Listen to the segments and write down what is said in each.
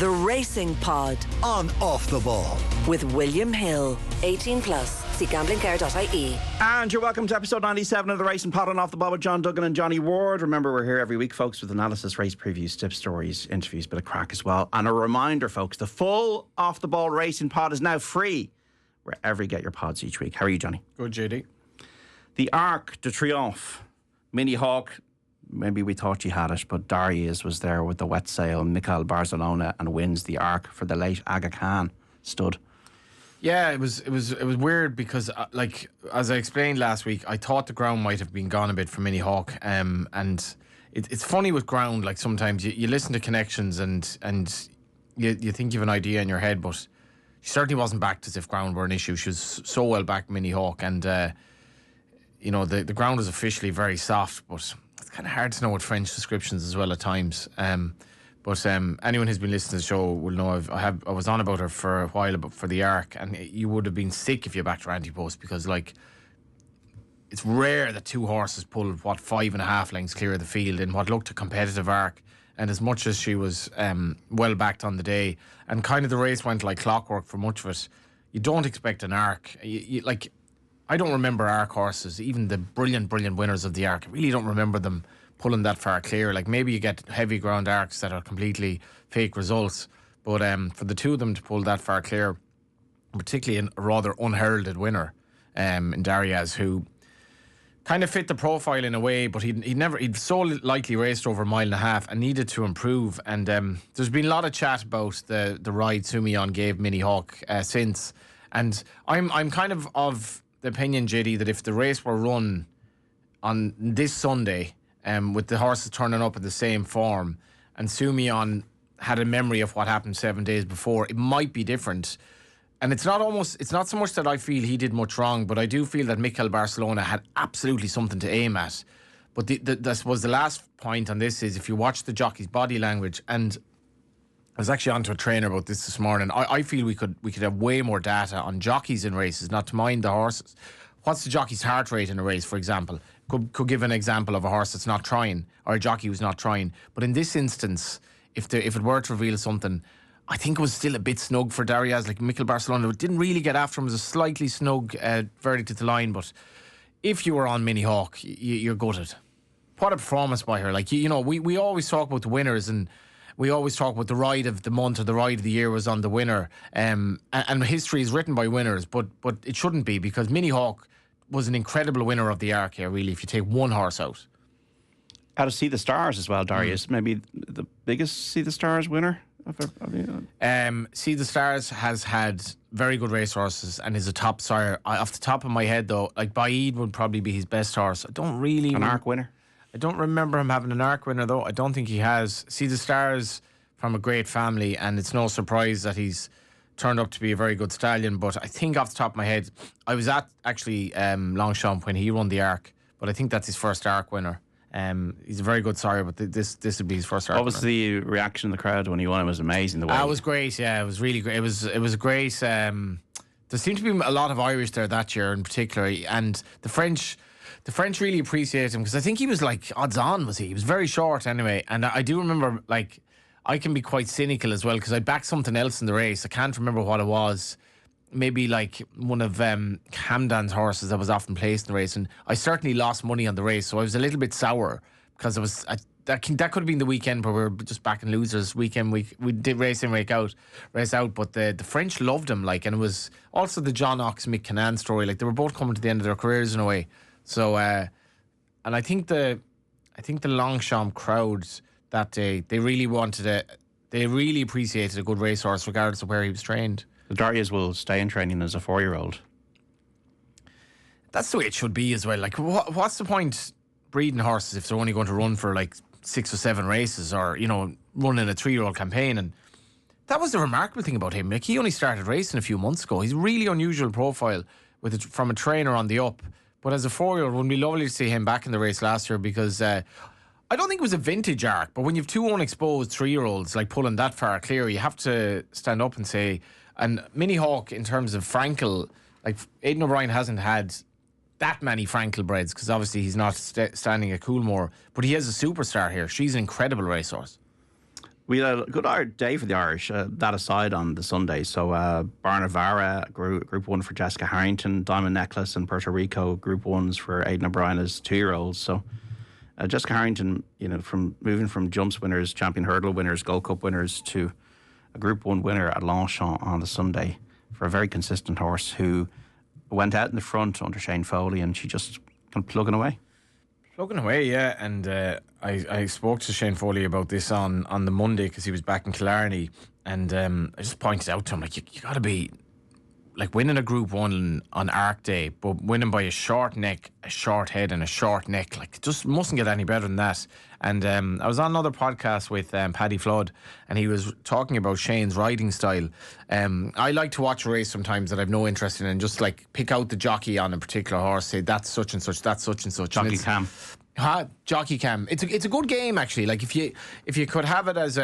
The Racing Pod on Off the Ball with William Hill. 18 plus. See gamblingcare.ie. And you're welcome to episode 97 of the Racing Pod on Off the Ball with John Duggan and Johnny Ward. Remember, we're here every week, folks, with analysis, race previews, tip stories, interviews, bit of crack as well. And a reminder, folks, the full Off the Ball Racing Pod is now free wherever you get your pods each week. How are you, Johnny? Good, JD. The Arc de Triomphe. Minnie, Hauk. Maybe we thought you had it, but Daryz was there with the wet sail, Mikel Barcelona, and wins the Arc for the late Aga Khan stud. Yeah, it was weird because, like, as I explained last week, I thought the ground might have been gone a bit for Minnie Hauk, and it's funny with ground. Like sometimes you listen to connections and you think you have an idea in your head, but she certainly wasn't backed as if ground were an issue. She was so well backed, Minnie Hauk, and the ground was officially very soft, but it's kind of hard to know with French descriptions as well at times. But anyone who's been listening to the show will know I was on about her for a while for the Arc, and you would have been sick if you backed her anti-post because, like, it's rare that two horses pull 5.5 lengths clear of the field in what looked a competitive Arc. And as much as she was well backed on the day, and kind of the race went like clockwork for much of it, you don't expect an Arc. I don't remember Arc horses, even the brilliant winners of the Arc. I really don't remember them pulling that far clear. Like, maybe you get heavy ground Arcs that are completely fake results, but for the two of them to pull that far clear, particularly a rather unheralded winner in Daryz, who kind of fit the profile in a way, but he'd so lightly raced over a mile and a half and needed to improve. And there's been a lot of chat about the ride Sumion gave Minnie Hauk since, and I'm kind of the opinion, JD, that if the race were run on this Sunday, with the horses turning up in the same form, and Sumion had a memory of what happened 7 days before, it might be different. And it's not so much that I feel he did much wrong, but I do feel that Mikel Barcelona had absolutely something to aim at. But this was the last point on this is if you watch the jockey's body language, and I was actually onto a trainer about this morning. I feel we could have way more data on jockeys in races, not to mind the horses. What's the jockey's heart rate in a race, for example? Could give an example of a horse that's not trying, or a jockey who's not trying. But in this instance, if it were to reveal something, I think it was still a bit snug for Daryz. Like, Mikel Barcelona didn't really get after him. It was a slightly snug verdict at the line. But if you were on Minnie Hauk, you're gutted. What a performance by her. Like, we always talk about the winners, and we always talk about the ride of the month or the ride of the year was on the winner. And history is written by winners, but it shouldn't be, because Minnie Hauk was an incredible winner of the Arc here, really, if you take one horse out. Out of See the Stars as well, Daryz. Maybe the biggest See the Stars winner. See the Stars has had very good racehorses and is a top sire. Off the top of my head, though, like, Baaid would probably be his best horse. An Arc winner? I don't remember him having an Arc winner, though. I don't think he has. See the Stars from a great family, and it's no surprise that he's turned up to be a very good stallion. But I think off the top of my head, I was at actually Longchamp when he won the Arc, but I think that's his first Arc winner. He's a very good sire, but this would be his first Arc. What was the reaction of the crowd when he won? It was amazing. The way it was great. Yeah, it was really great. It was great. There seemed to be a lot of Irish there that year in particular, and the French really appreciate him, because I think he was like odds on, was he? He was very short anyway, and I do remember, like, I can be quite cynical as well, because I backed something else in the race. I can't remember what it was. Maybe like one of Hamdan's horses that was often placed in the race, and I certainly lost money on the race, so I was a little bit sour because that could have been the weekend where we were just backing losers. We did race in, race out, but the French loved him, like, and it was also the John Ox Mick Canaan story. Like, they were both coming to the end of their careers in a way. So, and I think the Longchamp crowds that day, they really appreciated a good racehorse regardless of where he was trained. Daryz will stay in training as a 4-year-old. That's the way it should be as well. Like, what's the point breeding horses if they're only going to run for like 6 or 7 races, or, running a 3-year-old campaign? And that was the remarkable thing about him. Like, he only started racing a few months ago. He's a really unusual profile from a trainer on the up. But as a 4-year-old, it would be lovely to see him back in the race last year, because I don't think it was a vintage Arc, but when you've two unexposed 3-year-olds like pulling that far clear, you have to stand up and say. And Minnie Hauk, in terms of Frankel, like, Aidan O'Brien hasn't had that many Frankel breds, because obviously he's not standing at Coolmore, but he has a superstar here. She's an incredible racehorse. We had a good day for the Irish, that aside on the Sunday. So Barnavara, Group 1 for Jessica Harrington, Diamond Necklace and Puerto Rico, Group 1s for Aidan O'Brien as 2-year-olds. So Jessica Harrington, from moving from jumps winners, champion hurdle winners, Gold Cup winners to a Group 1 winner at Longchamp on the Sunday for a very consistent horse who went out in the front under Shane Foley, and she just kind of plugging away. Plugging away, yeah. And I spoke to Shane Foley about this on the Monday because he was back in Killarney, and I just pointed out to him, like, you got to be, like, winning a Group 1 on Arc Day, but winning by a short neck, a short head and a short neck, like, just mustn't get any better than that. And I was on another podcast with Paddy Flood, and he was talking about Shane's riding style. I like to watch a race sometimes that I've no interest in and just, like, pick out the jockey on a particular horse, say that's such and such, that's such and such. Jockey cam. Jockey cam. It's a good game, actually. Like, if you could have it as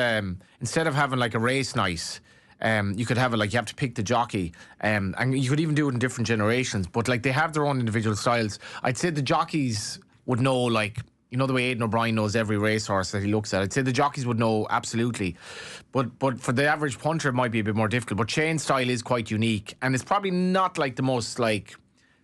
instead of having like a race night, you could have it like you have to pick the jockey, and you could even do it in different generations. But like, they have their own individual styles. I'd say the jockeys would know, like, the way Aidan O'Brien knows every racehorse that he looks at. I'd say the jockeys would know absolutely, but for the average punter, it might be a bit more difficult. But Shane's style is quite unique, and it's probably not like the most like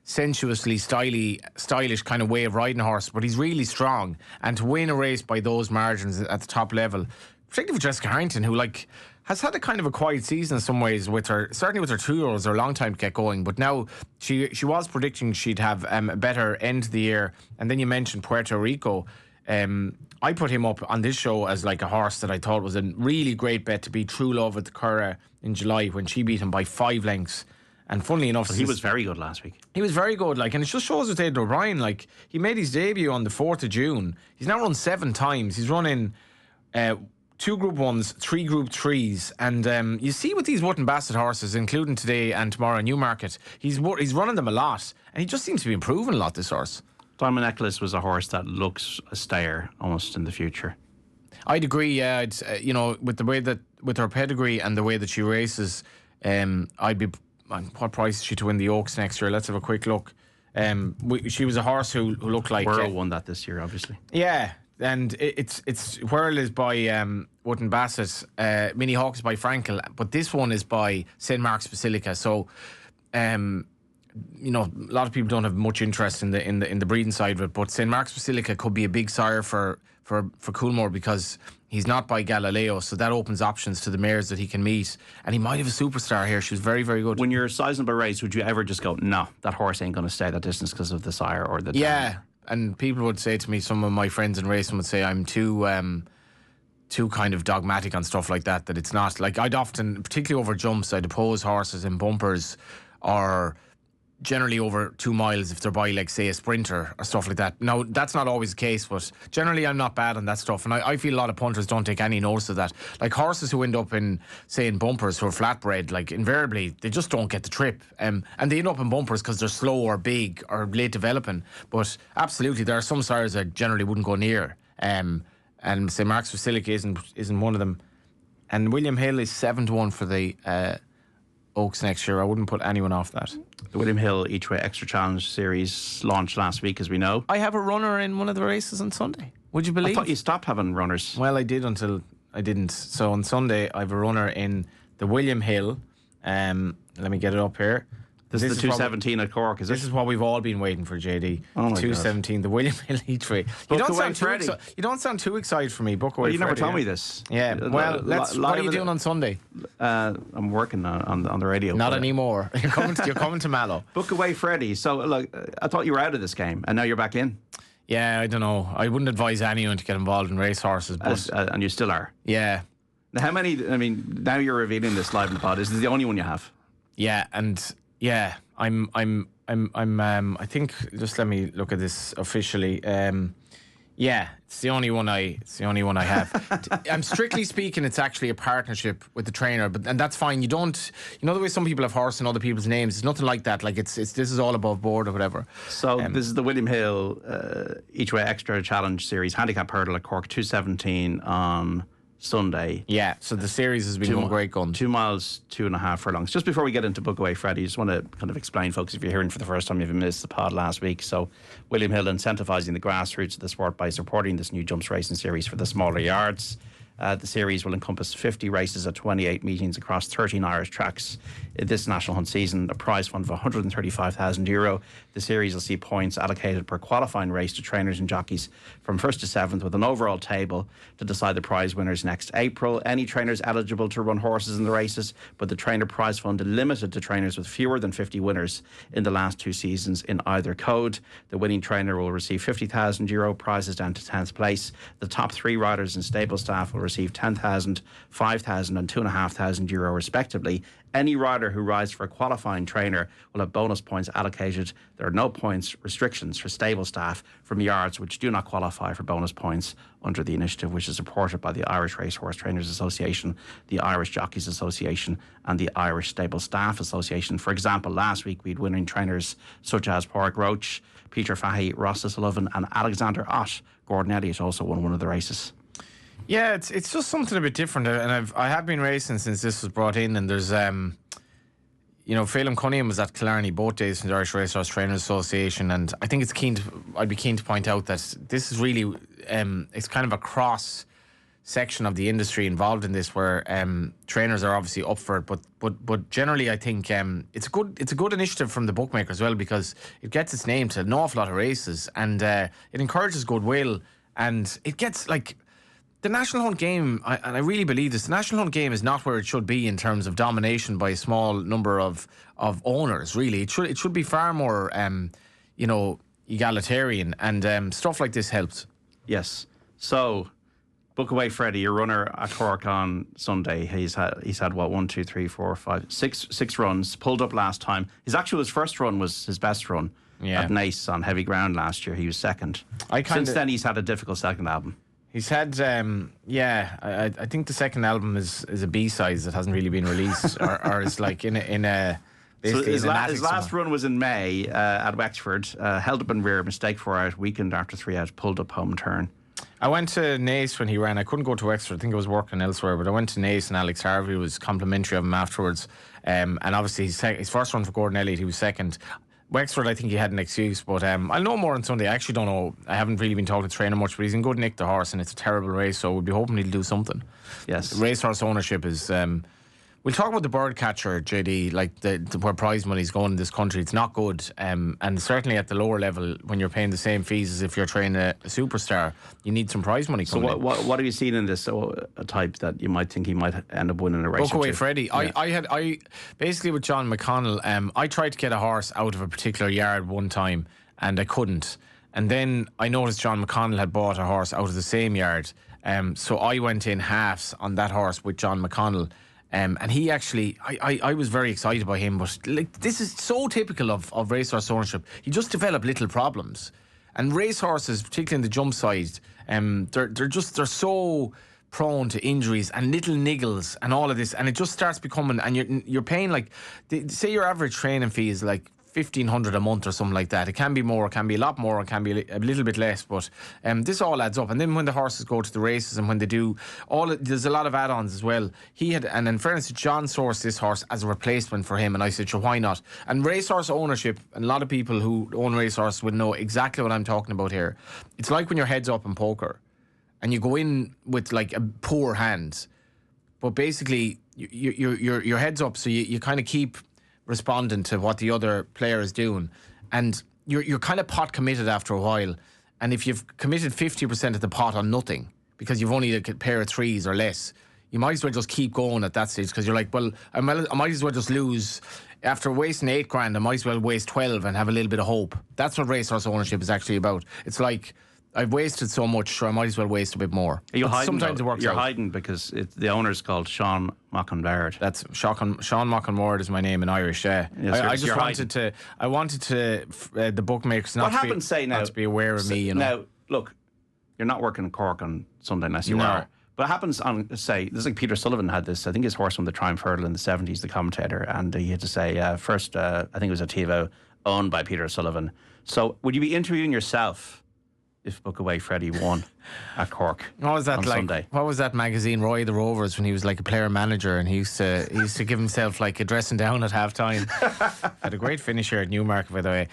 sensuously stylish kind of way of riding a horse, but he's really strong. And to win a race by those margins at the top level, particularly for Jessica Harrington, who like has had a kind of a quiet season in some ways with her, certainly with her 2-year-olds, they're a long time to get going, but now she was predicting she'd have a better end to the year. And then you mentioned Puerto Rico. I put him up on this show as like a horse that I thought was a really great bet to beat True Love at the Curragh in July when she beat him by 5 lengths. And funnily enough, he was very good last week. He was very good, like, and it just shows with Aidan O'Brien, like, he made his debut on the 4th of June. He's now run 7 times. He's running 2 Group 1s, 3 Group 3s, and you see with these Wootton Bassett horses, including today and tomorrow in Newmarket, he's running them a lot, and he just seems to be improving a lot, this horse. Diamond Necklace was a horse that looks a stayer almost in the future. I'd agree, yeah. It's, with the way that, with her pedigree and the way that she races, I'd be... What price is she to win the Oaks next year? Let's have a quick look. She was a horse who looked like... Whirl won that this year, obviously. Yeah, and it's Whirl is by Wootton Bassett, Minnie Hauk is by Frankel, but this one is by St. Mark's Basilica. So, a lot of people don't have much interest in the breeding side of it, but St. Mark's Basilica could be a big sire for Coolmore because he's not by Galileo, so that opens options to the mares that he can meet, and he might have a superstar here. She was very, very good. When you're sizing up a race, would you ever just go, no, that horse ain't going to stay that distance because of the sire or the... Yeah, and people would say to me, some of my friends in racing would say I'm too kind of dogmatic on stuff like that it's not. Like, I'd often, particularly over jumps, I'd oppose horses in bumpers or generally over 2 miles if they're by, like, say, a sprinter or stuff like that. Now, that's not always the case, but generally I'm not bad on that stuff, and I feel a lot of punters don't take any notice of that. Like, horses who end up in, say, in bumpers who are flatbred, like, invariably they just don't get the trip, and they end up in bumpers because they're slow or big or late developing. But absolutely, there are some sires that generally wouldn't go near, and St. Mark's Basilica isn't one of them. And William Hill is 7-1 for the Oaks next year. I wouldn't put anyone off that. The William Hill Each Way Extra Challenge Series launched last week, as we know. I have a runner in one of the races on Sunday. Would you believe? I thought you stopped having runners. Well, I did until I didn't. So on Sunday, I have a runner in the William Hill. Let me get it up here. This is the 217 at Cork, is it? This is what we've all been waiting for, JD. Oh my 217, the William Hill Each Way. You don't sound too excited for me. Book away, well, you never Freddie, told me this. Yeah. Well, what are you doing on Sunday? I'm working on the radio. Not anymore. You're coming to Mallow. Book away, Freddie. So look, I thought you were out of this game, and now you're back in. Yeah, I don't know. I wouldn't advise anyone to get involved in racehorses, but and you still are. Yeah. Now, how many? I mean, now you're revealing this live in the pod. Is this the only one you have? Yeah, and yeah. I'm I think, just let me look at this officially. Yeah, it's the only one I have. I'm strictly speaking, it's actually a partnership with the trainer, and that's fine. You don't, the way some people have horse in other people's names. It's nothing like that. Like, it's this is all above board or whatever. So this is the William Hill Each Way Extra Challenge Series handicap hurdle at Cork 217 on Sunday. Yeah, so the series has been going great guns. 2 miles, 2.5 furlongs. Just before we get into Book Away, Freddie, just want to kind of explain, folks, if you're hearing for the first time, you've missed the pod last week. So William Hill incentivising the grassroots of the sport by supporting this new jumps racing series for the smaller yards. The series will encompass 50 races at 28 meetings across 13 Irish tracks this National Hunt season, a prize fund of €135,000. The series will see points allocated per qualifying race to trainers and jockeys from 1st to 7th, with an overall table to decide the prize winners next April. Any trainers eligible to run horses in the races, but the trainer prize fund is limited to trainers with fewer than 50 winners in the last 2 seasons in either code. The winning trainer will receive €50,000, prizes down to 10th place. The top 3 riders and stable staff will receive €10,000, €5,000 and €2,500 respectively. Any rider who rides for a qualifying trainer will have bonus points allocated. There are no points restrictions for stable staff from yards which do not qualify for bonus points under the initiative, which is supported by the Irish Racehorse Trainers Association, the Irish Jockeys Association and the Irish Stable Staff Association. For example, last week we had winning trainers such as Pádraig Roach, Peter Fahey, Ross Sullivan and Alexander Ott. Gordon Elliott also won one of the races. Yeah, it's just something a bit different, and I have been racing since this was brought in, and there's Phelim Cunningham was at Killarney both days from the Irish Racehorse Trainers Association, and I think I'd be keen to point out that this is really it's kind of a cross section of the industry involved in this, where trainers are obviously up for it, but generally I think it's a good initiative from the bookmaker as well, because it gets its name to an awful lot of races, and it encourages goodwill, and it gets like. The National Hunt game, and I really believe this, the National Hunt game is not where it should be in terms of domination by a small number of owners, really. It should be far more, egalitarian, and stuff like this helps. Yes. So, book away Freddie, your runner at Cork on Sunday. He's had what, 1, 2, 3, 4, 5, 6 runs, pulled up last time. His first run was his best run at Naas on heavy ground last year. He was second. Since then, he's had a difficult second album. He's had, I think the second album is a B-side that hasn't really been released, or is like in a. So his last run was in May at Wexford. Held up in rear, mistake 4 out, weakened after 3 out, pulled up home turn. I went to Naas when he ran. I couldn't go to Wexford. I think I was working elsewhere, but I went to Naas, and Alex Harvey was complimentary of him afterwards. And obviously his first run for Gordon Elliott, he was second. Wexford, I think he had an excuse, but I'll know more on Sunday. I actually don't know. I haven't really been talking to the trainer much, but he's in good nick, the horse, and it's a terrible race, so we'll be hoping he'll do something. Yes. Racehorse ownership is... we'll talk about the bird catcher, JD, like the where prize money's going in this country. It's not good, and certainly at the lower level, when you're paying the same fees as if you're training a superstar, you need some prize money coming in. So what have you seen in this type that you might think he might end up winning a race? Book away Freddie. Yeah. I basically with John McConnell, I tried to get a horse out of a particular yard one time and I couldn't, and then I noticed John McConnell had bought a horse out of the same yard, so I went in halves on that horse with John McConnell. And he actually, I was very excited by him, but like this is so typical of racehorse ownership. You just develop little problems, and racehorses, particularly in the jump side, they're so prone to injuries and little niggles and all of this, and it just starts becoming, and you're paying like, say your average training fee is like $1,500 a month or something like that. It can be more, it can be a lot more, it can be a little bit less, but this all adds up. And then when the horses go to the races and when they do there's a lot of add-ons as well. And in fairness, John sourced this horse as a replacement for him, and I said, sure, why not? And racehorse ownership, and a lot of people who own racehorses would know exactly what I'm talking about here. It's like when your head's up in poker and you go in with like a poor hand, but basically your head's up, so you kind of keep responding to what the other player is doing, and you're kind of pot committed after a while. And if you've committed 50% of the pot on nothing because you've only a pair of threes or less, you might as well just keep going at that stage, because you're like, well, I might as well just lose. After wasting $8,000, I might as well waste 12 and have a little bit of hope. That's what racehorse ownership is actually about. It's like, I've wasted so much, so I might as well waste a bit more. Sometimes it works out. You're hiding because the owner's called Sean Mockenward. That's Sean Mockenward is my name in Irish. Yeah, I just wanted to. I wanted to the bookmakers not to be aware of me. You know. Now, look, you're not working in Cork on Sunday unless you are. But it happens on, say, this is like Peter Sullivan had this. I think his horse won the Triumph Hurdle in the 70s, the commentator, and he had to say first. I think it was a TiVo owned by Peter Sullivan. So, would you be interviewing yourself if Book Away Freddie won at Cork? What was that on like? Sunday? What was that magazine, Roy the Rovers, when he was like a player manager, and he used to give himself like a dressing down at half time. Had a great finisher at Newmarket, by the way.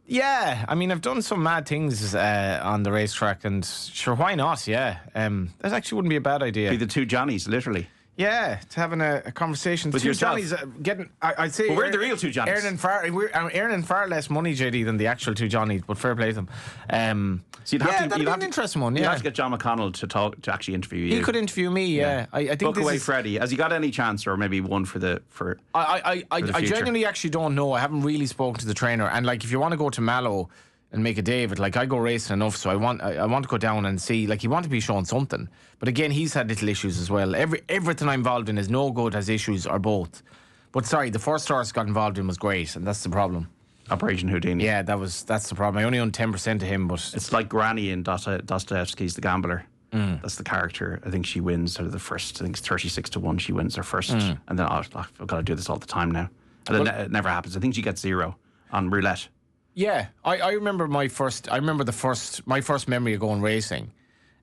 Yeah, I mean, I've done some mad things on the racetrack, and sure, why not? Yeah, that actually wouldn't be a bad idea. Be the two Johnnies, literally. Yeah, to having a conversation with two yourself. Johnnies Getting. I'd say we're the real two Johnnies. We're earning far less money, JD, than the actual two Johnnies. But fair play to them. So you'd have to, that'd be an interesting one. You'd Yeah, have to get John McConnell to actually interview you. He could interview me. Yeah, I think book away Freddie. Has he got any chance, or maybe one for the for? I genuinely actually don't know. I haven't really spoken to the trainer. And like, if you want to go to Mallow and make a day of it, like, I go racing enough, so I want to go down and see. Like, you want to be shown something, but again, he's had little issues as well. Everything I'm involved in is no good, has issues, or both. But sorry, the first horse got involved in was great, and that's the problem. Operation Houdini. Yeah, that's the problem. I only own 10% of him, but it's like Granny in Dostoevsky's The Gambler. That's the character. I think she wins sort of the first. I think it's 36-1. She wins her first, and then I've got to do this all the time now, and then it never happens. I think she gets 0 on roulette. Yeah, I remember my first memory of going racing,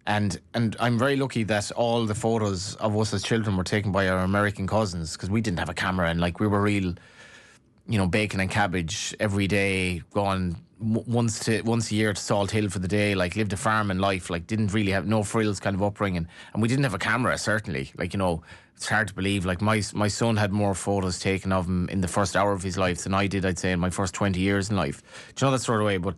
and I'm very lucky that all the photos of us as children were taken by our American cousins, because we didn't have a camera, and like, we were real, bacon and cabbage every day, going once a year to Salt Hill for the day, like, lived a farming life, like, didn't really have no frills kind of upbringing, and we didn't have a camera, certainly, like, it's hard to believe. Like, my son had more photos taken of him in the first hour of his life than I did, I'd say, in my first 20 years in life. Do you know, that sort of way? But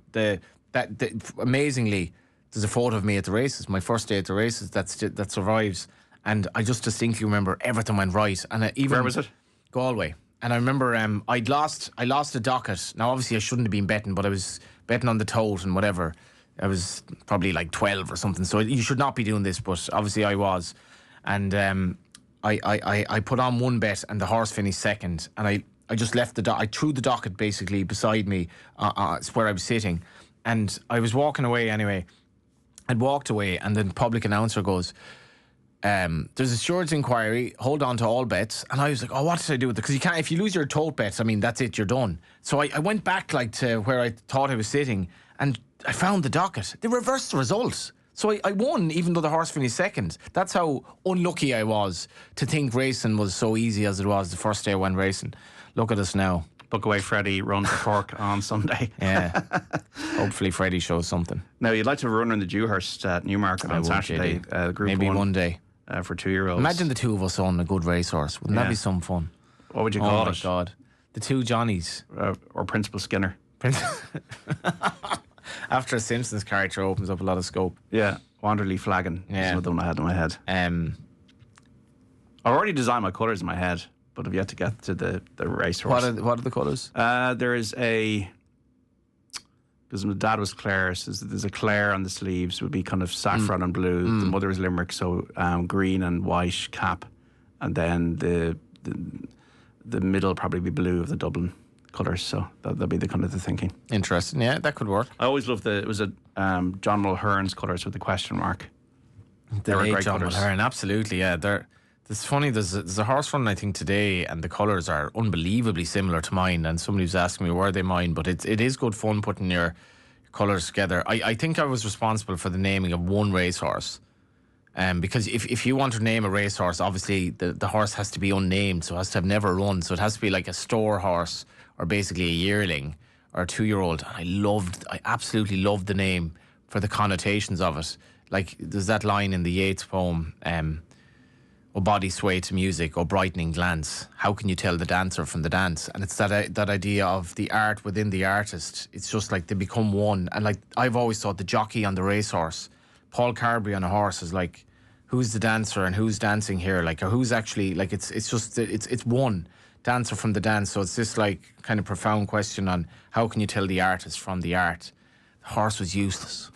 amazingly, there's a photo of me at the races, my first day at the races, that survives. And I just distinctly remember everything went right. And where was it? Galway. And I remember I lost a docket. Now, obviously, I shouldn't have been betting, but I was betting on the tote and whatever. I was probably like 12 or something. So you should not be doing this, but obviously I was. And I put on one bet, and the horse finished second, and I just left I threw the docket basically beside me, it's where I was sitting, and I was walking away anyway. I'd walked away, and then public announcer goes, there's a steward's inquiry, hold on to all bets. And I was like, oh, what did I do with it? Because you can't, if you lose your tote bets, I mean, that's it, you're done. So I went back like to where I thought I was sitting, and I found the docket. They reversed the results. So I won, even though the horse finished second. That's how unlucky I was to think racing was so easy as it was the first day I went racing. Look at us now. Book away Freddie, run to Cork on Sunday. Yeah. Hopefully Freddie shows something. Now, you'd like to run in the Dewhurst at Newmarket on Saturday. Group Maybe 1, one day. For 2-year-olds. Imagine the two of us on a good racehorse. Wouldn't that be some fun? What would you call it? Oh, my God. The two Johnnies. Or Principal Skinner. After a Simpsons character opens up a lot of scope. Yeah. Wanderley Flagon. Yeah. That's the one I had in my head. I've already designed my colours in my head, but I've yet to get to the racehorse. What are the colours? There is because my dad was Clare, so there's a Clare on the sleeves, would be kind of saffron and blue. The mother is Limerick, so green and white cap, and then the middle probably be blue of the Dublin colours. So that'd be the kind of the thinking. Interesting. Yeah, that could work. I always loved it was a John Mulhern's colours with the question mark. They were great John colours. Mulhern, absolutely. Yeah, it's funny. There's a horse run I think today, and the colours are unbelievably similar to mine. And somebody was asking me were they mine, but it is good fun putting your colours together. I think I was responsible for the naming of one racehorse, because if you want to name a racehorse, obviously the horse has to be unnamed, so it has to have never run. So it has to be like a store horse, or basically a yearling, or a 2-year-old. I absolutely loved the name for the connotations of it. Like, there's that line in the Yeats poem, "O body sway to music, O brightening glance, how can you tell the dancer from the dance?" And it's that idea of the art within the artist. It's just like they become one. And like, I've always thought the jockey on the racehorse, Paul Carberry on a horse, is like, who's the dancer and who's dancing here? Like, or who's actually, like, it's just, it's one dancer from the dance. So it's this like kind of profound question on how can you tell the artist from the art? The horse was useless.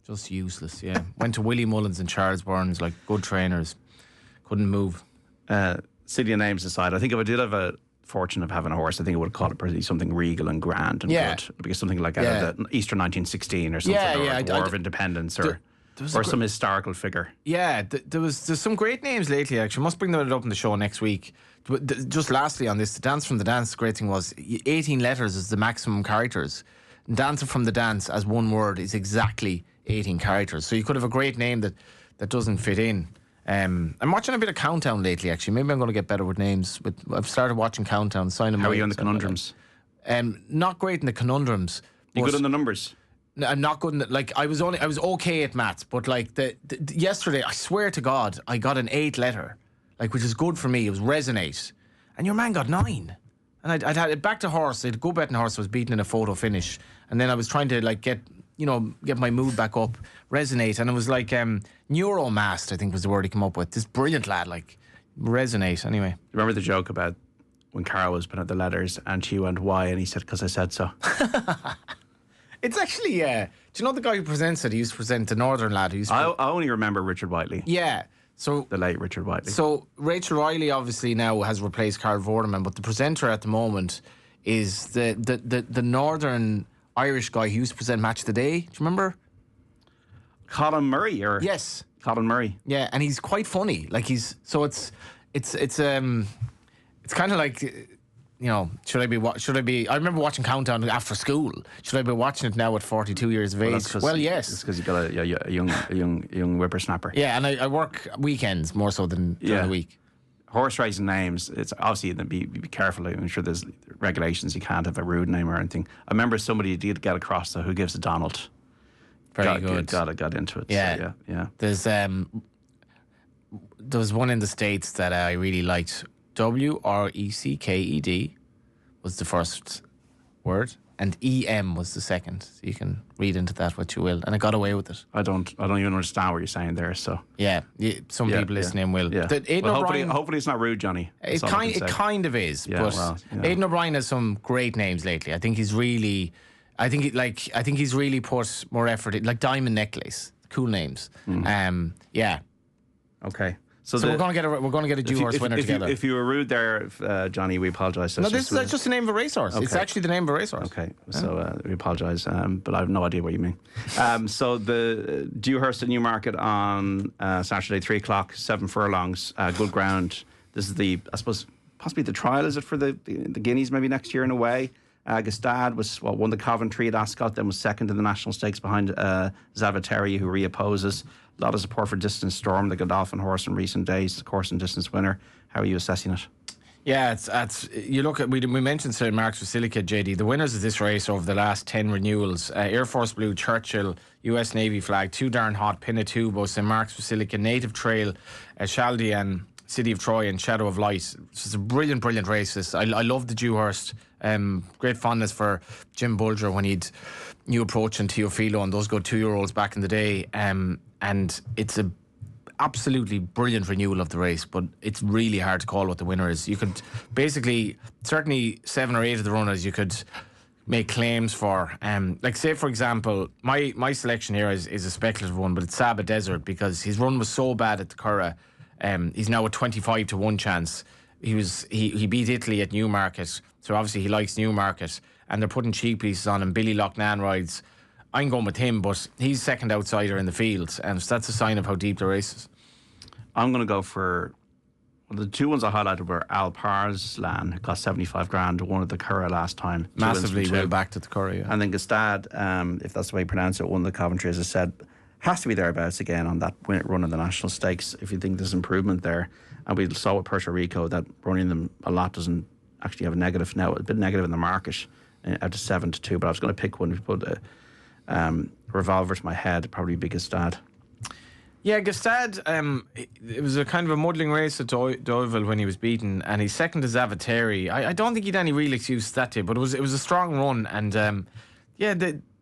Just useless, yeah. Went to Willie Mullins and Charles Burns, like good trainers. Couldn't move. Silly names aside, I think if I did have a fortune of having a horse, I think I would call it probably something regal and grand and good. Because something like out of the Easter 1916 or something, or War of Independence, or some historical figure. Yeah, there's some great names lately, actually. Must bring them up in the show next week. Just lastly on this, the Dance from the Dance, the great thing was 18 letters is the maximum characters. Dancer from the Dance as one word is exactly 18 characters. So you could have a great name that doesn't fit in. I'm watching a bit of Countdown lately, actually. Maybe I'm going to get better with names. I've started watching Countdown. How are you on the conundrums? Not great in the conundrums. You good on the numbers? I'm not good in the, like I was okay at maths, but like the yesterday, I swear to God, I got an 8 letter, like, which is good for me. It was resonate, and your man got 9. And I'd had it back to horse. I'd go betting horse. I was beaten in a photo finish, and then I was trying to like get my mood back up, resonate, and it was like neuromast, I think was the word he came up with. This brilliant lad, like resonate. Anyway, Remember the joke about when Carol was putting out the letters and she went, "Why?" and he said, "Because I said so." it's actually do you know the guy who presents it? He used to present the Northern lad who used to I only remember Richard Whiteley. yeah. So The late Richard Whiteley. So Rachel Riley obviously now has replaced Carl Vorderman, but the presenter at the moment is the Northern Irish guy who used to present Match of the Day. Do you remember? Colin Murray, Yes. Colin Murray. Yeah, and he's quite funny. Like it's kind of like, should I be? I remember watching Countdown after school. Should I be watching it now at 42 years of age? Well, yes. It's because you got a young whippersnapper. Yeah, and I work weekends more so than during the week. Horse racing names, it's obviously be careful. I'm sure there's regulations. You can't have a rude name or anything. I remember somebody did get across though who gives a Donald. Very good. Got into it. Yeah, so, yeah. There was one in the States that I really liked. WRECKED was the first word, and EM was the second. So you can read into that what you will, and I got away with it. I don't even understand what you're saying there. So some people listening will. Yeah. Hopefully it's not rude, Johnny. It kind of is. Yeah, but Aidan O'Brien has some great names lately. I think he's really put more effort in, like Diamond Necklace, cool names. Yeah. Okay. So we're going to get a due horse winner together. If you were rude there, Johnny, we apologise. No, this is just the name of a racehorse. Okay. It's actually the name of a racehorse. Okay, so we apologise, but I have no idea what you mean. So the Dewhurst at Newmarket on Saturday, 3 o'clock, 7 furlongs, good ground. This is I suppose, possibly the trial, is it, for the Guineas maybe next year in a way? Gustad won the Coventry at Ascot, then was second in the National Stakes behind Zavateri, who reopposes. A lot of support for Distance Storm, the Godolphin horse in recent days, the course and distance winner. How are you assessing it? Yeah, it's you look at, we mentioned St. Mark's Basilica, JD. The winners of this race over the last 10 renewals: Air Force Blue, Churchill, US Navy Flag, Too Darn Hot, Pinatubo, St. Mark's Basilica, Native Trail, Chaldean, City of Troy, and Shadow of Light. It's a brilliant race. I love the Dewhurst. Great fondness for Jim Bulger when he'd New Approach and Teofilo and those good 2-year-olds back in the day. And it's a absolutely brilliant renewal of the race, but it's really hard to call what the winner is. You could basically, certainly 7 or 8 of the runners you could make claims for. Like, say, for example, my selection here is a speculative one, but it's Saba Desert, because his run was so bad at the Curragh. He's now a 25 to 1 chance. He beat Italy at Newmarket, so obviously he likes Newmarket, and they're putting cheap pieces on him. Billy Loughnane rides. I'm going with him, but he's second outsider in the field, and so that's a sign of how deep the race is. I'm going to go for the 2 ones I highlighted were Alparslan, who cost 75 grand, won at the Curragh last time. Massively well backed at the Curragh, yeah. And then Gustad, if that's the way you pronounce it, won the Coventry, as I said, has to be thereabouts again on that run of the National Stakes if you think there's improvement there. And we saw with Puerto Rico that running them a lot doesn't actually have a negative now, a bit negative in the market, out to 7 to 2. But I was going to pick one. If you put a revolver to my head, probably be Gustad. Yeah, Gustad, it was a kind of a muddling race at Deauville when he was beaten, and he's second to Zavateri. I don't think he'd any real excuse that day, but it was a strong run, and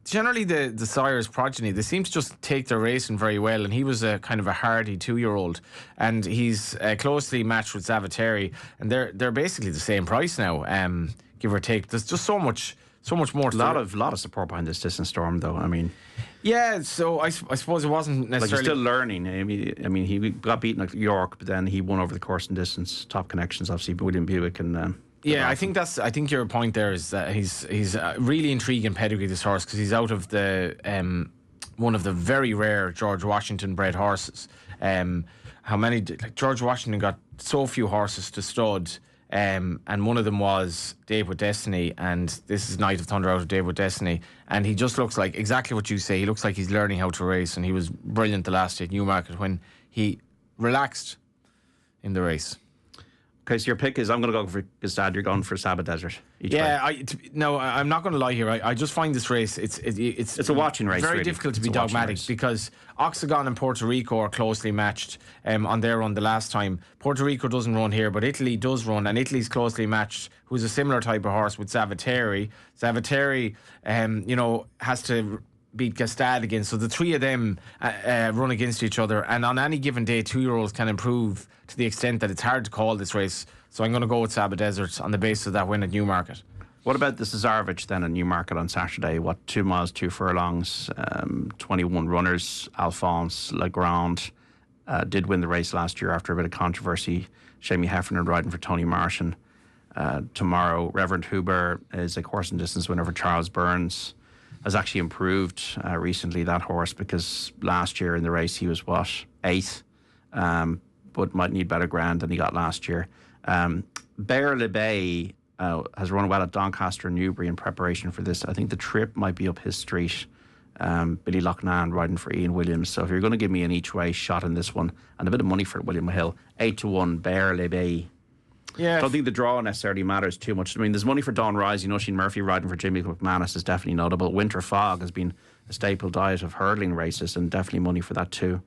generally the Sire's progeny, they seem to just take their racing very well, and he was a kind of a hardy 2-year-old, and he's closely matched with Zavateri, and they're basically the same price now, give or take. There's just so much more. A lot of support behind this Distance Storm, though. I mean, yeah. So I suppose it wasn't necessarily. Like, he's still learning. I mean, he got beaten at York, but then he won over the course and distance. Top connections, obviously, William Buick and. Yeah, I think your point there is that he's a really intriguing pedigree, this horse, because he's out of the one of the very rare George Washington bred horses. How many? George Washington got so few horses to stud. And one of them was Dave with Destiny, and this is Night of Thunder out of Dave with Destiny, and he just looks like exactly what you say. He looks like he's learning how to race, and he was brilliant the last day at Newmarket when he relaxed in the race. Okay, so your pick is I'm going to go for Gestad. You're going for Saba Desert. I'm not going to lie here. I just find this race it's a watching race. Very really. difficult to it's be dogmatic because Oxagon and Puerto Rico are closely matched on their run the last time. Puerto Rico doesn't run here, but Italy does run, and Italy's closely matched. Who's a similar type of horse with Zavateri. Zavateri, has to beat Gestad again. So the three of them run against each other, and on any given day, 2-year-olds can improve to the extent that it's hard to call this race. So I'm going to go with Saba Desert on the basis of that win at Newmarket. What about the Cesarovic then at Newmarket on Saturday? 2 miles, 2 furlongs, 21 runners. Alphonse Legrand did win the race last year after a bit of controversy. Jamie Heffernan riding for Tony Martian. Tomorrow, Reverend Huber is a course and distance winner for Charles Burns. Has actually improved recently, that horse, because last year in the race he was, 8th, but might need better ground than he got last year. Bear Le Bay has run well at Doncaster and Newbury in preparation for this. I think the trip might be up his street. Billy Loughnane riding for Ian Williams. So if you're going to give me an each-way shot in this one, and a bit of money for William Hill, 8-1, Bear Le Bay. Yeah. I don't think the draw necessarily matters too much. I mean, there's money for Don Rising. Oisin Murphy riding for Jimmy McManus is definitely notable. Winter Fog has been a staple diet of hurling races, and definitely money for that too.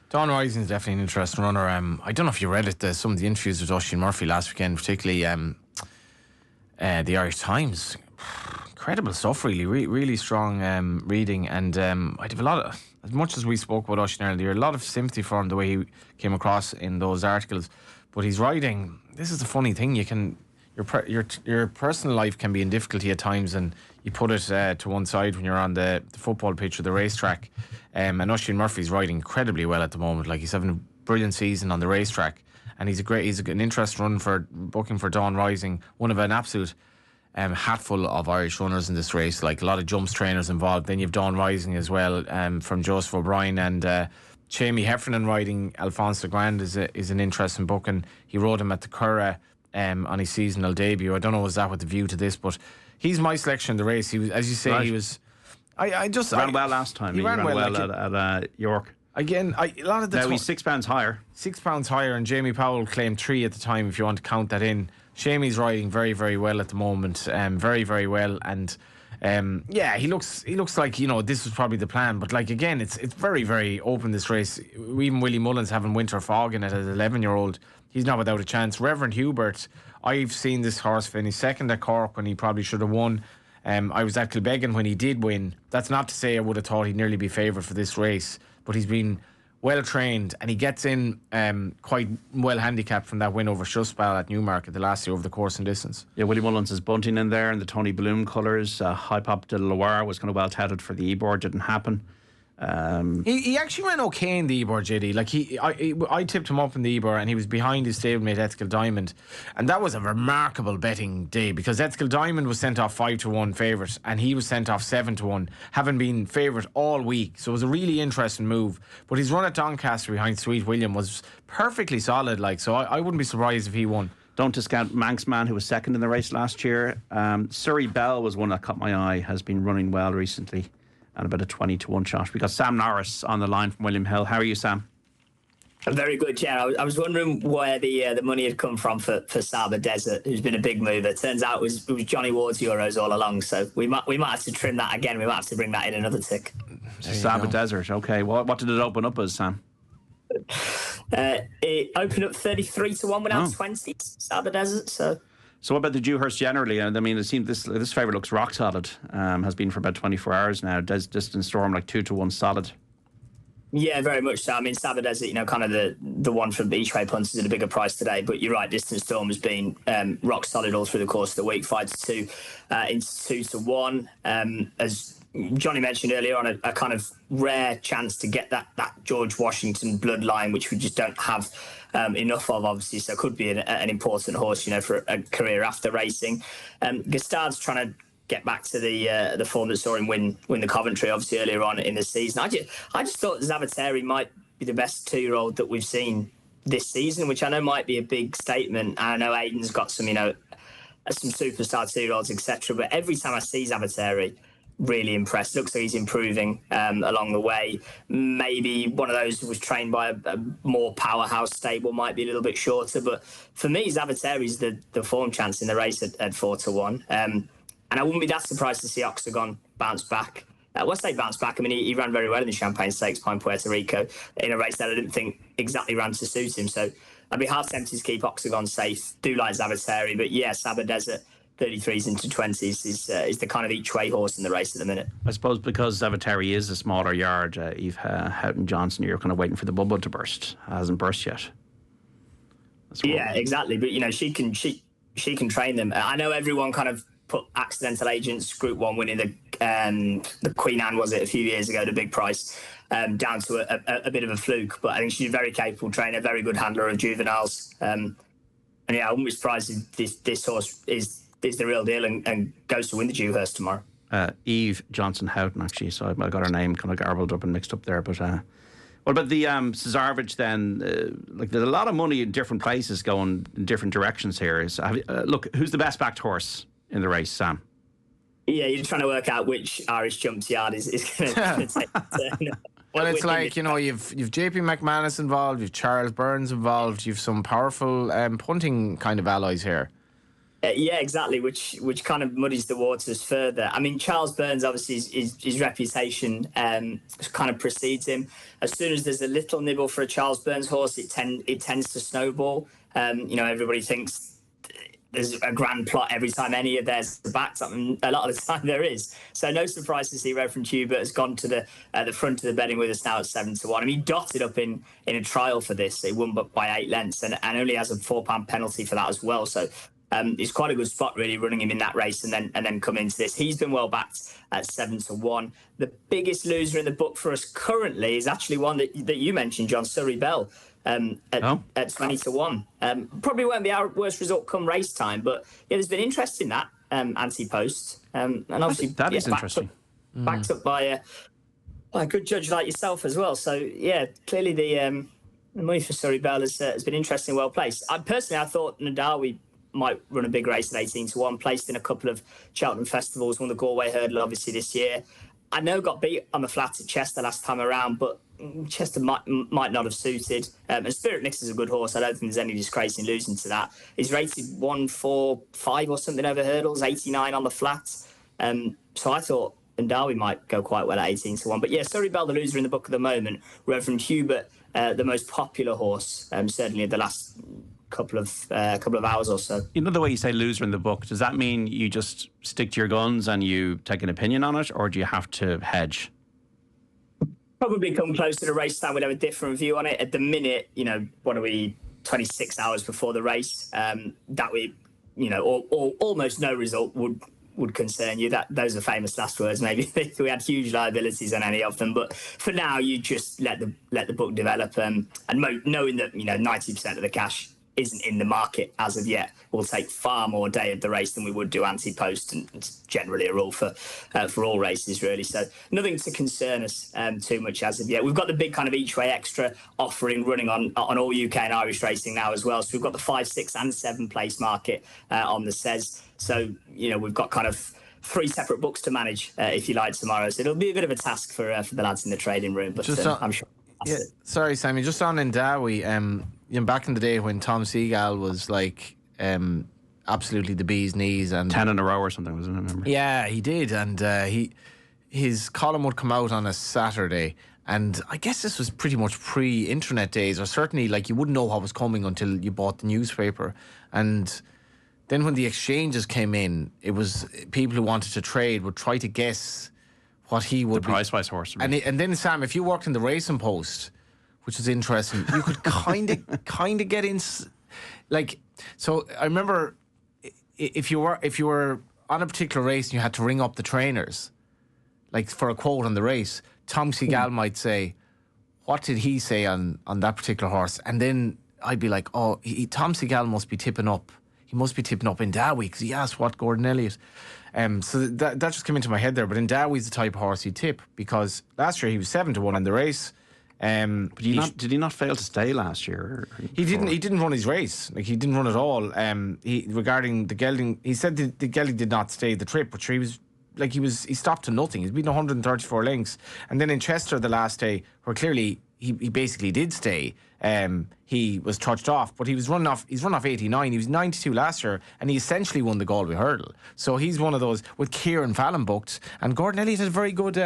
Don Rising is definitely an interesting runner. I don't know if you read it, some of the interviews with Oisin Murphy last weekend, particularly the Irish Times. Incredible stuff, really. Really strong reading. And I'd have a lot of, as much as we spoke about Oisin earlier, a lot of sympathy for him, the way he came across in those articles. But he's riding. This is the funny thing. Your personal life can be in difficulty at times, and you put it to one side when you're on the football pitch or the racetrack. And Oisin Murphy's riding incredibly well at the moment. Like, he's having a brilliant season on the racetrack, and he's an interesting run for booking for Dawn Rising. One of an absolute hatful of Irish runners in this race. Like, a lot of jumps trainers involved. Then you've Dawn Rising as well, from Joseph O'Brien, and Jamie Heffernan riding Alphonse Legrand is an interesting book, and he rode him at the Curragh on his seasonal debut. I don't know was that with the view to this, but he's my selection in the race. He was, as you say, right. He was. Ran well last time. He ran well at York. Again, a lot of the now he's £6 higher. £6 higher, and Jamie Powell claimed 3 at the time. If you want to count that in, Jamie's riding very, very well at the moment. Very, very well, and. He looks like, this was probably the plan, but like, again, it's very, very open, this race. Even Willie Mullins having Winter Fog in it as an 11-year-old, he's not without a chance. Reverend Hubert, I've seen this horse finish second at Cork when he probably should have won. I was at Kilbeggan when he did win. That's not to say I would have thought he'd nearly be favoured for this race, but he's been well trained, and he gets in quite well handicapped from that win over Shuspal at Newmarket the last year over the course and distance. Yeah, Willie Mullins is bunting in there in the Tony Bloom colours. High Pop de Loire was kind of well touted for the Ebor, didn't happen. He actually ran okay in the Ebor, JD. Like, I tipped him up in the Ebor, and he was behind his stablemate Ethical Diamond, and that was a remarkable betting day, because Ethical Diamond was sent off 5-1 favourite, and he was sent off 7-1, having been favourite all week. So it was a really interesting move. But his run at Doncaster behind Sweet William was perfectly solid. Like, so I wouldn't be surprised if he won. Don't discount Manxman, who was second in the race last year. Surrey Bell was one that caught my eye. Has been running well recently. And about a 20-1 shot. We got Sam Norris on the line from William Hill. How are you, Sam? I'm very good, yeah. I was wondering where the money had come from for Saba Desert, who's been a big mover. Turns out it was Johnny Ward's Euros all along, so we might have to trim that again. We might have to bring that in another tick. Saba Desert, okay. What did it open up as, Sam? It opened up 33-1 without 20, Saba Desert, So what about the Dewhurst generally? I mean, it seems this favourite looks rock solid. Has been for about 24 hours now. Distance Storm like 2-1 solid. Yeah, very much so. I mean, Saba Desert, kind of the one from each way punters at a bigger price today. But you're right, Distance Storm has been rock solid all through the course of the week. 5-2 into 2-1. As Johnny mentioned earlier on, a kind of rare chance to get that George Washington bloodline, which we just don't have enough of, obviously. So it could be an important horse, for a career after racing. Gestad's trying to get back to the form that saw him win the Coventry, obviously, earlier on in the season. I just thought Zavateri might be the best 2-year-old that we've seen this season, which I know might be a big statement. And I know Aidan's got some, some superstar 2-year-olds, etc. But every time I see Zavateri really impressed. Looks like he's improving along the way. Maybe one of those who was trained by a more powerhouse stable might be a little bit shorter. But for me, Zavateri's the form chance in the race at 4-1. And I wouldn't be that surprised to see Oxagon bounce back. Once they bounce back, I mean, he ran very well in the Champagne Stakes behind Puerto Rico in a race that I didn't think exactly ran to suit him. So I'd be half tempted to keep Oxagon safe. Do like Zavateri, but yeah, Saba Desert 33s into 20s is the kind of each-way horse in the race at the minute. I suppose because Zavateri is a smaller yard, Eve Houghton Johnson, you're kind of waiting for the bubble to burst. It hasn't burst yet. Yeah, exactly. But she can train them. I know everyone kind of put Accidental Agents Group 1 winning the Queen Anne, was it, a few years ago, the big price, down to a bit of a fluke. But I think she's a very capable trainer, very good handler of juveniles. And yeah, I wouldn't be surprised if this horse is the real deal and goes to win the Dewhurst tomorrow. Eve Johnson Houghton, actually, so I got her name kind of garbled up and mixed up there. But what about the Cesarevich then? There's a lot of money in different places going in different directions here. So look, who's the best backed horse in the race, Sam? Yeah, you're trying to work out which Irish jumps yard is going to take the turn. Well, it's like, you've JP McManus involved, you've Charles Burns involved, you've some powerful punting kind of allies here. Yeah, exactly, which kind of muddies the waters further. I mean, Charles Burns, obviously, his reputation kind of precedes him. As soon as there's a little nibble for a Charles Burns horse, it tends to snowball. Everybody thinks there's a grand plot every time any of theirs are backed up, and a lot of the time there is. So no surprise to see Reverend Hubert has gone to the front of the betting with us now at 7-1. I mean, he dotted up in a trial for this. He won by 8 lengths and only has a £4 penalty for that as well. So it's quite a good spot, really, running him in that race and then come into this. He's been well backed at 7-1. The biggest loser in the book for us currently is actually one that you mentioned, John, Surrey Bell. At 20-1. Probably won't be our worst result come race time, but yeah, there's been interest in that anti-post, and obviously that is interesting. Backed up by a good judge like yourself as well. So yeah, clearly the money for Surrey Bell has been interesting, well placed. I thought Nadawi might run a big race at 18-1, placed in a couple of Cheltenham festivals, won the Galway Hurdle obviously this year. I know got beat on the flat at Chester last time around, but Chester might not have suited. And Spirit Mix is a good horse. I don't think there's any disgrace in losing to that. He's rated 145 or something over hurdles, 89 on the flat. So I thought Ndawi might go quite well at 18-1. But yeah, Surrey Bell, the loser in the book at the moment. Reverend Hubert, the most popular horse, certainly in the last couple of hours or so. You know the way you say loser in the book, does that mean you just stick to your guns and you take an opinion on it, or do you have to hedge? Probably come close to the race time, we'd have a different view on it. At the minute, what are we, 26 hours before the race, that we, almost no result would concern you. Those are famous last words. Maybe if we had huge liabilities on any of them, but for now, you just let the book develop, and knowing that 90% of the cash isn't in the market as of yet, will take far more day of the race than we would do anti-post, and it's generally a rule for all races, really. So nothing to concern us too much as of yet. We've got the big kind of each way extra offering running on all UK and Irish racing now as well. So we've got the 5, 6 and 7 place market on the CES. So we've got kind of 3 separate books to manage, if you like, tomorrow. So it'll be a bit of a task for the lads in the trading room, but I'm sure. Yeah, sorry, Sammy, just on Ndawi, back in the day when Tom Seagal was like absolutely the bee's knees, and 10 in a row or something, wasn't it? Remember? Yeah, he did, and his column would come out on a Saturday, and I guess this was pretty much pre-internet days, or certainly like you wouldn't know what was coming until you bought the newspaper. And then when the exchanges came in, it was people who wanted to trade would try to guess what he would the price-wise horse. And then, Sam, if you worked in the Racing Post, which was interesting, you could kind of get in. Like, so I remember if you were on a particular race and you had to ring up the trainers, like for a quote on the race, Tom Seagal might say, what did he say on that particular horse? And then I'd be like, oh, Tom Seagal must be tipping up. He must be tipping up Ndawi because he asked what Gordon Elliott. So that just came into my head there. But Ndawi's the type of horse he'd tip, because last year he was 7-1 in the race. But did he not fail to stay last year? He didn't run his race. Like, he didn't run at all. Regarding the gelding, he said the gelding did not stay the trip, but he was he stopped to nothing. He's beaten 134 lengths, and then in Chester the last day, where clearly he basically did stay. He was touched off, but he's run off 89. He was 92 last year, and he essentially won the Galway Hurdle. So he's one of those with Kieran Fallon booked, and Gordon Elliott had a very good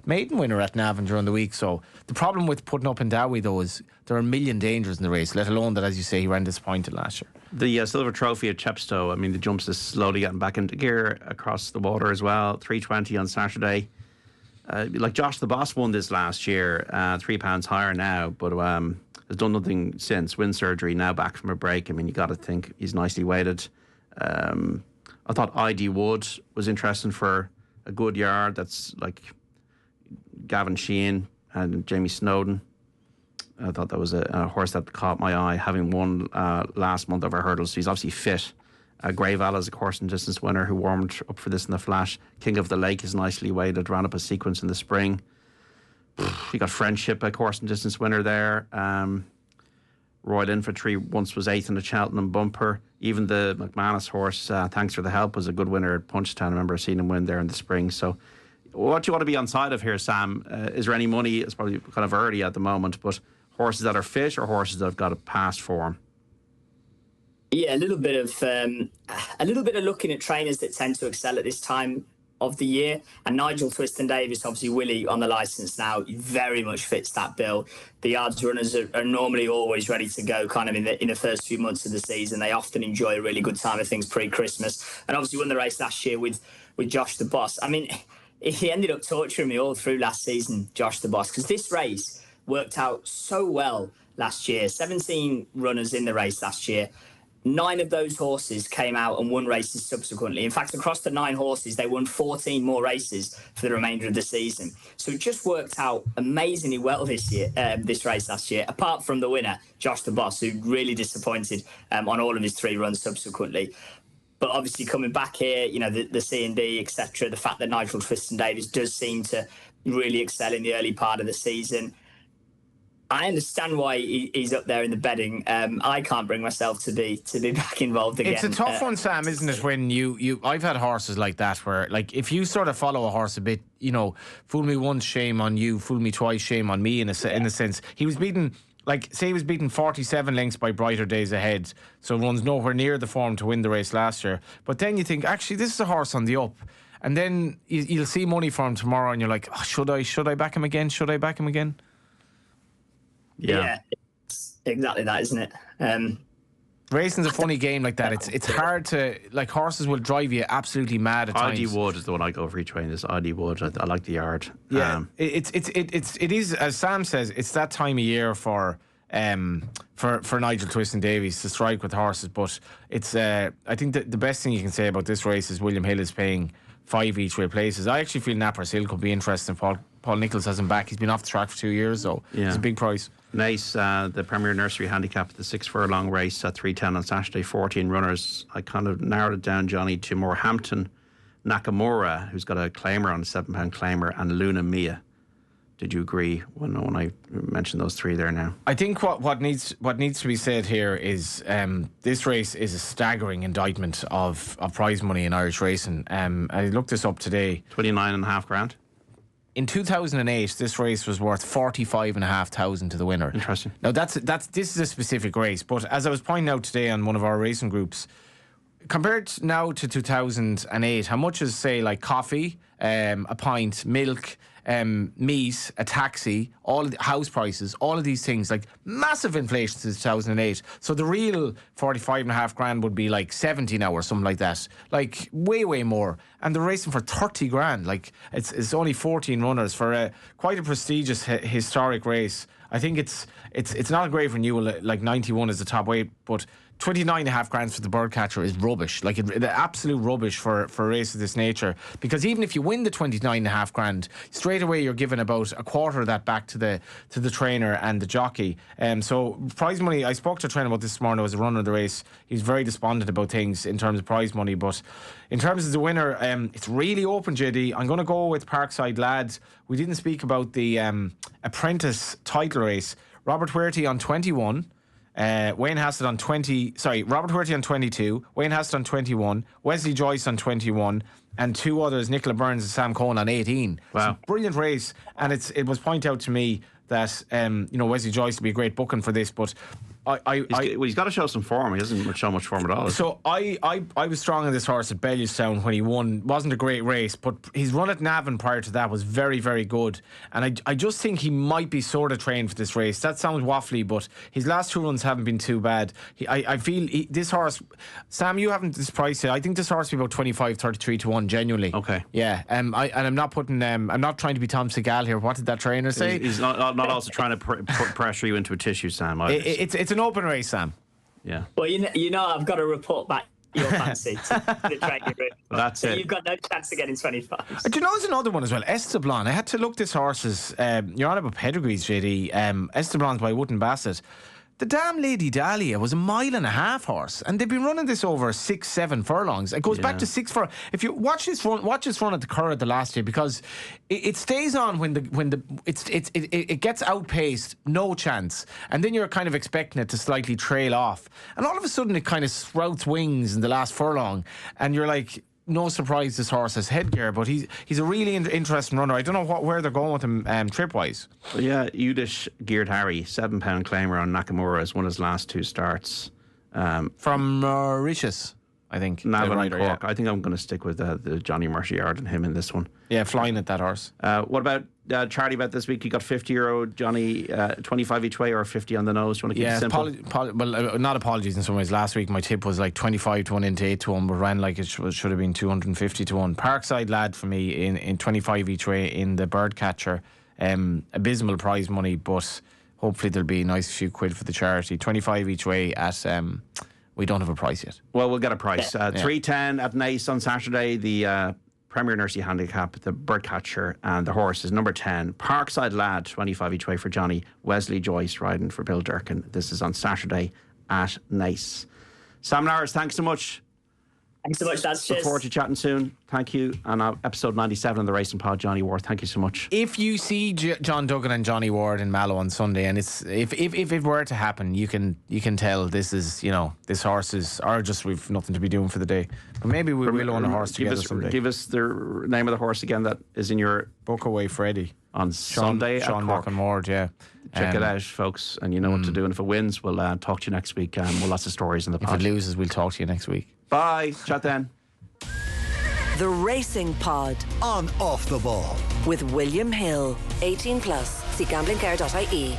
maiden winner at Navan during the week. So the problem with putting up in Dowie though is there are a million dangers in the race, let alone that, as you say, he ran disappointed last year. The Silver Trophy at Chepstow, I mean, the jumps is slowly getting back into gear across the water as well. 320 on Saturday. Like Josh the Boss won this last year, £3 higher now, but has done nothing since. Wind surgery, now back from a break. I mean, you got to think he's nicely weighted. I thought ID Wood was interesting for a good yard. That's like Gavin Sheehan and Jamie Snowden. I thought that was a horse that caught my eye, having won last month over hurdles. So he's obviously fit. Greyval is a course and distance winner who warmed up for this in the flash. King of the Lake is nicely weighted, ran up a sequence in the spring. You got Friendship, a course and distance winner there. Royal Infantry once was 8th in the Cheltenham Bumper. Even the McManus horse, Thanks for the Help, was a good winner at Punchestown. I remember seeing him win there in the spring. So what do you want to be on side of here, Sam? Is there any money? It's probably kind of early at the moment, but horses that are fit or horses that have got a past form? Yeah, a little bit of looking at trainers that tend to excel at this time of the year. And Nigel Twiston-Davies, obviously Willie on the licence now, very much fits that bill. The yards runners are normally always ready to go kind of in the first few months of the season. They often enjoy a really good time of things pre-Christmas. And obviously won the race last year with Josh the Boss. I mean, he ended up torturing me all through last season, Josh the Boss, because this race worked out so well last year. 17 runners in the race last year. 9 of those horses came out and won races subsequently. In fact, across the 9 horses, they won 14 more races for the remainder of the season. So it just worked out amazingly well this race last year, apart from the winner, Josh the Boss, who really disappointed on all of his 3 runs subsequently. But obviously coming back here, you know, the C&D, etc., the fact that Nigel Twiston-Davies does seem to really excel in the early part of the season. I understand why he's up there in the betting. I can't bring myself to be back involved again. It's a tough one, Sam, isn't it? When I've had horses like that where, like, if you sort of follow a horse a bit, you know, fool me once, shame on you. Fool me twice, shame on me. In a sense, he was beaten. Like, say he was beaten 47 lengths by Brighter Days Ahead, so runs nowhere near the form to win the race last year. But then you think, actually, this is a horse on the up. And then you'll see money for him tomorrow, and you're like, oh, should I back him again? Should I back him again? Yeah, it's exactly that, isn't it? Racing's a funny game like that. It's hard to, like, horses will drive you absolutely mad at times. ID Wood is the one I go for each way in this. ID Wood, I like the yard. Yeah, it is, as Sam says, it's that time of year for Nigel Twiston-Davies to strike with horses. But it's I think the best thing you can say about this race is William Hill is paying 5 each way places. I actually feel Nappers Hill could be interesting. Paul Nichols has him back. He's been off the track for 2 years, so it's a big price. Nice. The Premier Nursery handicap, the 6 furlong race at 3:10 on Saturday, 14 runners. I kind of narrowed it down, Johnny, to Morehampton Nakamura, who's got a claimer on a £7 claimer, and Luna Mia. Did you agree when I mentioned those 3 there now? I think what needs to be said here is this race is a staggering indictment of prize money in Irish racing. I looked this up today. 29.5 grand. In 2008, this race was worth 45,500 to the winner. Interesting. Now this is a specific race, but as I was pointing out today on one of our racing groups, compared now to 2008, how much is, say, like coffee, a pint, milk, meat, a taxi, all of the house prices, all of these things, like massive inflation since 2008. So the real 45.5 grand would be like 70 now or something like that. Like way more. And they're racing for 30 grand. Like it's only 14 runners for quite a prestigious historic race. I think it's not a great renewal. Like 91 is the top weight, but 29.5 grand for the Birdcatcher is rubbish. Like the absolute rubbish for a race of this nature. Because even if you win the 29.5 grand, straight away you're giving about a quarter of that back to the trainer and the jockey. So prize money, I spoke to a trainer about this morning. I was a runner of the race. He was very despondent about things in terms of prize money. But in terms of the winner, it's really open, JD. I'm going to go with Parkside Lads. We didn't speak about the Apprentice title race. Robert Huerty on 21. Wayne Hassett on 20. Sorry, Robert Whirty on 22. Wayne Hassett on 21. Wesley Joyce on 21. And two others, Nicola Burns and Sam Cohn, on 18. Wow. It's a brilliant race. And it was pointed out to me that Wesley Joyce would be a great booking for this, but he's got to show some form. He hasn't shown much form at all. So I was strong on this horse at Bellewstown when he won. Wasn't a great race, but his run at Navan prior to that was very, very good. And I just think he might be sort of trained for this race. That sounds waffly, but his last two runs haven't been too bad. I feel this horse, Sam, you haven't this price yet. I think this horse will be about 25, 33 to 1, genuinely. Okay. Yeah. I'm not putting. I'm not trying to be Tom Segal here. What did that trainer say? He's not also trying to put pressure you into a tissue, Sam. It's an open race, Sam. Yeah. Well, I've got to report back your fancy to the training room. That's it. You've got no chance of getting 25. Do you know there's another one as well? Esteban. I had to look this horse's. You're on about pedigrees, JD. Esteban's by Wootton Bassett. The damn Lady Dahlia was a 1.5 mile horse, and they've been running this over 6-7 furlongs. It goes back to 6 furlongs. If you watch this run at the Curragh the last year, because it stays on when it gets outpaced, no chance, and then you're kind of expecting it to slightly trail off, and all of a sudden it kind of sprouts wings in the last furlong, and you're like, no surprise this horse has headgear, but he's a really interesting runner. I don't know where they're going with him trip-wise. Well, yeah, Udish Geared Harry, £7 claimer on Nakamura, has won his last two starts. From Mauritius, I think. Navan and Cork. Yeah. I think I'm going to stick with the Johnny Merciard and him in this one. Yeah, flying at that horse. What about Charlie bet this week? You got €50, Johnny, 25 each way or 50 on the nose. Do you want to keep it simple? Well, not apologies in some ways. Last week my tip was like 25 to 1 into 8 to 1, but ran like it should have been 250 to 1. Parkside Lad for me in 25 each way in the Birdcatcher. Abysmal prize money, but hopefully there'll be a nice few quid for the charity. 25 each way at... we don't have a price yet. Well, we'll get a price. 310 at Nice on Saturday. The Premier Nursey Handicap, the Birdcatcher, and the horse is number 10. Parkside Lad, 25 each way for Johnny. Wesley Joyce riding for Bill Durkin. This is on Saturday at Nice. Sam Naras, thanks so much. Thanks so much, lads. Cheers. Look forward to chatting soon. Thank you. And episode 97 of the Racing Pod, Johnny Ward. Thank you so much. If you see John Duggan and Johnny Ward in Mallow on Sunday, and if it were to happen, you can tell this is, this horse is, or just we've nothing to be doing for the day. But maybe we will own a horse together someday. Give us the name of the horse again that is in your Book Away Freddie on Sunday. Sean Cork. and Ward, yeah. Check it out, folks, and you know what to do. And if it wins, we'll talk to you next week. We'll lots of stories in the pod. If it loses, we'll talk to you next week. Bye. Chat then. The Racing Pod on Off the Ball with William Hill. 18 plus. See gamblingcare.ie.